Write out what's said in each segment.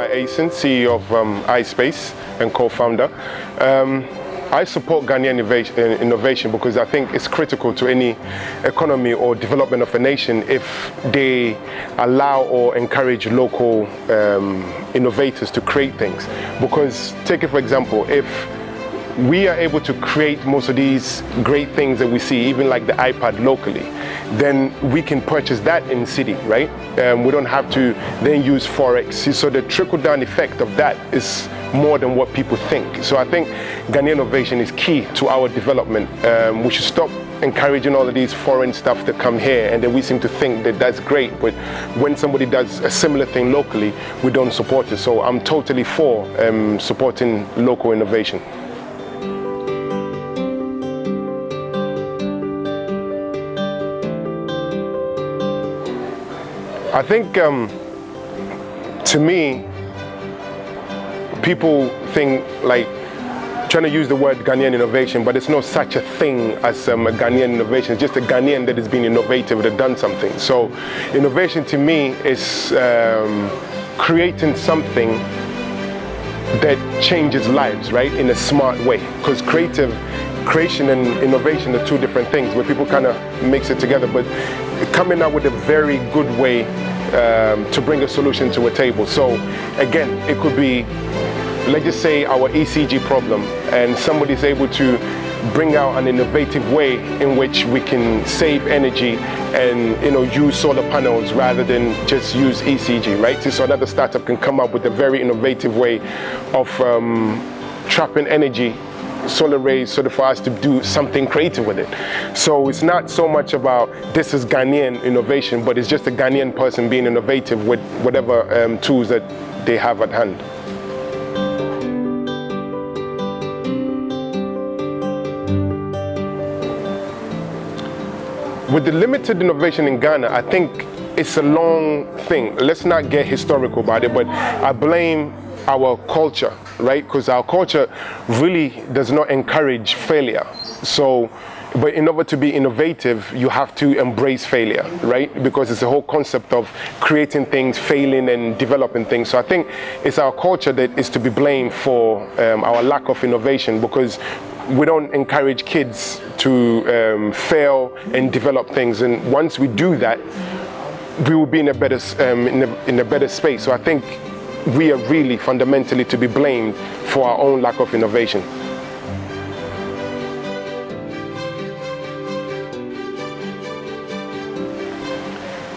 Josiah Eyison, CEO of iSpace and co-founder. I support Ghanaian innovation because I think it's critical to any economy or development of a nation if they allow or encourage local innovators to create things. Because take it for example, if we are able to create most of these great things that we see, even like the iPad locally, then we can purchase that in city, right? We don't have to then use Forex. So the trickle-down effect of that is more than what people think. So I think Ghanaian innovation is key to our development. We should stop encouraging all of these foreign stuff to come here, and then we seem to think that that's great, but when somebody does a similar thing locally, we don't support it. So I'm totally for supporting local innovation. I think, to me, people think like trying to use the word Ghanaian innovation, but it's no such a thing as a Ghanaian innovation. It's just a Ghanaian that has been innovative, that done something. So innovation to me is creating something that changes lives, right, in a smart way. Because creation and innovation are two different things, where people kind of mix it together, but coming up with a very good way to bring a solution to a table. So again, it could be, let's just say, our ECG problem, and somebody's able to bring out an innovative way in which we can save energy and use solar panels rather than just use ECG, right? So another startup can come up with a very innovative way of trapping energy, solar rays, sort of for us to do something creative with it. So it's not so much about this is Ghanaian innovation, but it's just a Ghanaian person being innovative with whatever tools that they have at hand. With the limited innovation in Ghana, I think it's a long thing. Let's not get historical about it, but I blame our culture, right? Because our culture really does not encourage failure. So, but in order to be innovative, you have to embrace failure, right? Because it's the whole concept of creating things, failing and developing things. So I think it's our culture that is to be blamed for our lack of innovation, because we don't encourage kids to fail and develop things. And once we do that, we will be in a better in a better space. So I think we are really fundamentally to be blamed for our own lack of innovation.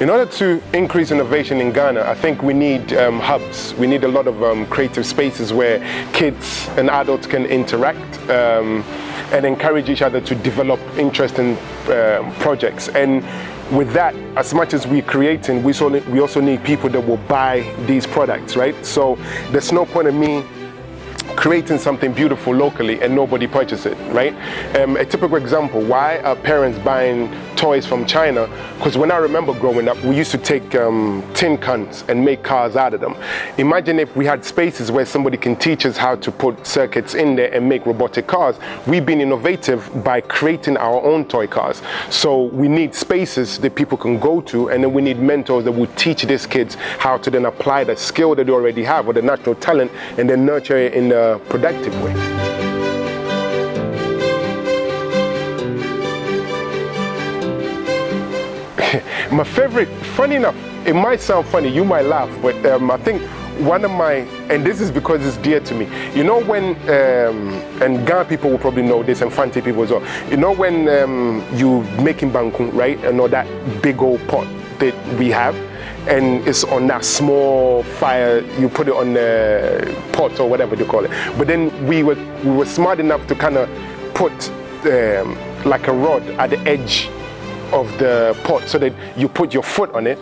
In order to increase innovation in Ghana, I think we need hubs. We need a lot of creative spaces where kids and adults can interact and encourage each other to develop interesting projects. And with that, as much as we're creating, we also need people that will buy these products, right? So there's no point in me creating something beautiful locally and nobody purchase it, right? A typical example, why are parents buying toys from China? Because when I remember growing up, we used to take tin cans and make cars out of them. Imagine if we had spaces where somebody can teach us how to put circuits in there and make robotic cars. We've been innovative by creating our own toy cars. So we need spaces that people can go to, and then we need mentors that will teach these kids how to then apply the skill that they already have or the natural talent and then nurture it in a productive way. My favorite, funny enough, it might sound funny, you might laugh, but I think one of my, and this is because it's dear to me, you know when, and Ghana people will probably know this, and Fante people as well, you know when you making bankun, right, and all that big old pot that we have, and it's on that small fire, you put it on the pot or whatever you call it. But then we were smart enough to kind of put like a rod at the edge of the pot so that you put your foot on it,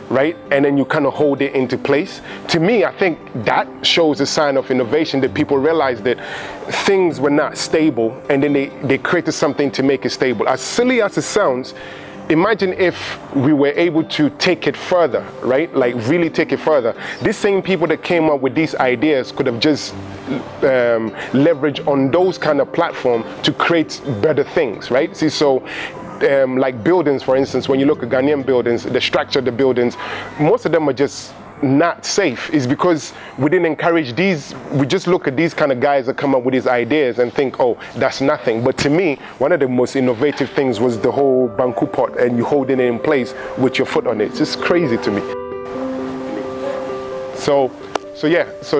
right? And then you kind of hold it into place. To me, I think that shows a sign of innovation, that people realize that things were not stable and then they created something to make it stable. As silly as it sounds, imagine if we were able to take it further, right? Like really take it further. These same people that came up with these ideas could have just leveraged on those kind of platform to create better things, right? See, so like buildings, for instance, when you look at Ghanaian buildings, the structure of the buildings, most of them are just not safe is because we didn't encourage these. We just look at these kind of guys that come up with these ideas and think, oh, that's nothing. But to me, one of the most innovative things was the whole banku pot and you holding it in place with your foot on it. It's just crazy to me. So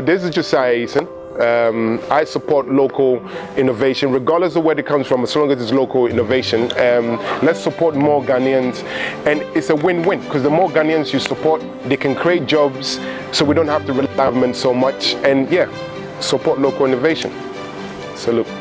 this is Josiah Eyison. I support local innovation, regardless of where it comes from, as long as it's local innovation. Let's support more Ghanaians, and it's a win-win, because the more Ghanaians you support, they can create jobs, so we don't have to rely on government so much, and yeah, support local innovation. Salute.